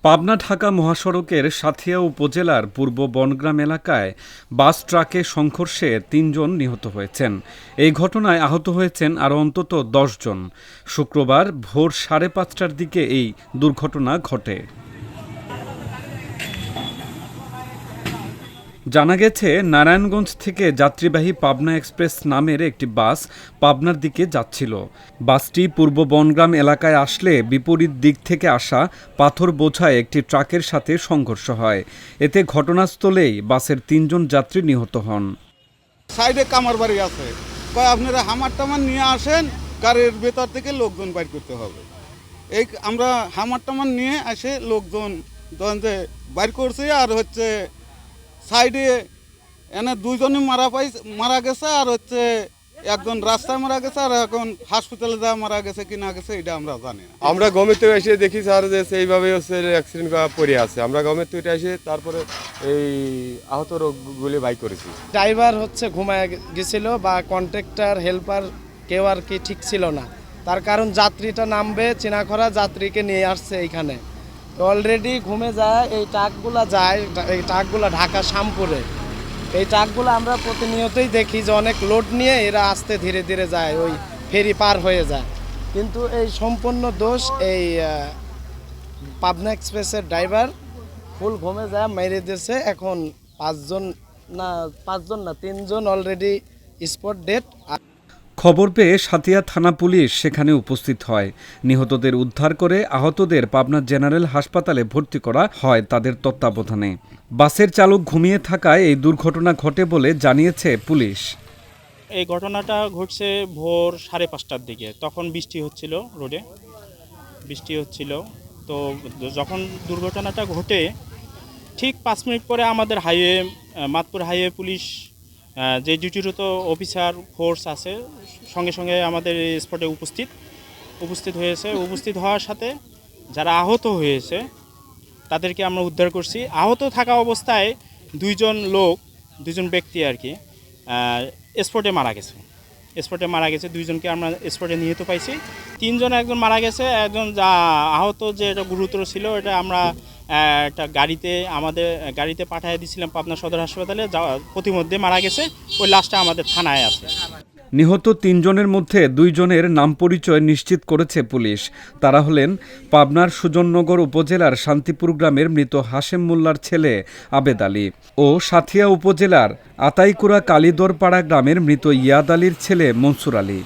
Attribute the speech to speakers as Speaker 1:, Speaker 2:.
Speaker 1: পাবনা ঢাকা মহাসড়কের সাঁথিয়া উপজেলার পূর্ব বনগ্রাম এলাকায় বাস ট্রাকে সংঘর্ষে ৩ জন নিহত হয়েছেন। এই ঘটনায় আহত হয়েছেন আরও অন্তত ১০ জন। শুক্রবার ভোর ৫:৩০টার দিকে এই দুর্ঘটনা ঘটে। জানা গেছে, নারায়ণগঞ্জ থেকে যাত্রীবাহী পাবনা এক্সপ্রেস নামের একটি বাস পাবনার দিকে যাচ্ছিল। বাসটি পূর্ব বনগ্রাম এলাকায় আসলে বিপরীত দিক থেকে আসা পাথর বোঝায় একটি ট্রাকের সাথে সংঘর্ষ হয়। এতে ঘটনাস্থলেই বাসের ৩ জন যাত্রী নিহত হন।
Speaker 2: সাইডে কামার বাড়ি আছে, আপনারা হামার টামার নিয়ে আসেন, গাড়ির ভেতর থেকে লোকজন বাইর করতে হবে। এই আমরা হামার টামার নিয়ে আসে লোকজন বাইর করছি। আর সাইডে এনে 2 জনই মারা গেছে, আর একজন রাস্তায় মারা গেছে, আর এখন হাসপাতালে যা মারা গেছে কি না গেছে এটা আমরা জানি না।
Speaker 3: আমরা গমেতে এসে দেখি স্যার যে সেইভাবে অ্যাক্সিডেন্ট পড়ে আছে। আমরা গমেতে এসে তারপরে এই আহত রোগগুলি বাই করেছি।
Speaker 4: ড্রাইভার ঘুমায় গেছিল বা কন্ট্রাক্টর হেল্পার কেউ আর কি ঠিক ছিল না। তার কারণ যাত্রীটা নামবে চেনাখরা যাত্রীকে নিয়ে আসছে এইখানে, অলরেডি ঘুমে যায়। এই ট্রাকগুলো ঢাকা শ্যামপুরে। এই ট্রাকগুলো আমরা প্রতিনিয়তই দেখি যে অনেক লোড নিয়ে এরা আস্তে ধীরে ধীরে যায়, ওই ফেরি পার হয়ে যায়। কিন্তু এই সম্পূর্ণ দোষ এই পাবনা এক্সপ্রেসের ড্রাইভার ফুল ঘুমে যায়, মেরে দিয়েছে। এখন 5 জন না 3 জন অলরেডি স্পট ডেড।
Speaker 1: খবর পেয়ে সাঁথিয়া থানা পুলিশ সেখানে উপস্থিত হয়। নিহতদের উদ্ধার করে আহতদের পাবনা জেনারেল হাসপাতালে ভর্তি করা হয় তাদের তত্ত্বাবধানে। বাসের চালক ঘুমিয়ে থাকায় এই দুর্ঘটনা ঘটে বলে জানিয়েছে পুলিশ।
Speaker 5: এই ঘটনাটা ঘটছে ভোর 5:30টার দিকে। তখন বৃষ্টি হচ্ছিল, রোডে বৃষ্টি হচ্ছিল। তো যখন দুর্ঘটনাটা ঘটে ঠিক 5 মিনিট পরে আমাদের মাদপুর হাইওয়ে পুলিশ যে ডিউটিরত অফিসার ফোর্স আছে সঙ্গে সঙ্গে আমাদের স্পটে উপস্থিত হয়েছে। উপস্থিত হওয়ার সাথে যারা আহত হয়েছে তাদেরকে আমরা উদ্ধার করছি। আহত থাকা অবস্থায় 2 জন ব্যক্তি আর কি স্পটে মারা গেছে। 2 জনকে আমরা স্পটে নিহত পাইছি। 3 জন, একজন মারা গেছে, একজন যা আহত যে এটা গুরুতর ছিল, এটা আমরা একটা আমাদের গাড়িতে পাঠিয়ে দিয়েছিলাম পাবনা সদর হাসপাতালে। প্রতিমধ্যে মারা গেছে, ওই লাশটা আমাদের থানায় আছে।
Speaker 1: নিহত 3 জনের মধ্যে 2 জনের নাম পরিচয় নিশ্চিত করেছে পুলিশ। তারা হলেন পাবনার সুজননগর উপজেলার শান্তিপুর গ্রামের মৃত হাশেম মোল্লার ছেলে আবেদ আলী ও সাঁথিয়া উপজেলার আতাইকুড়া কালীদরপাড়া গ্রামের মৃত ইয়াদ আলীর ছেলে মনসুর আলী।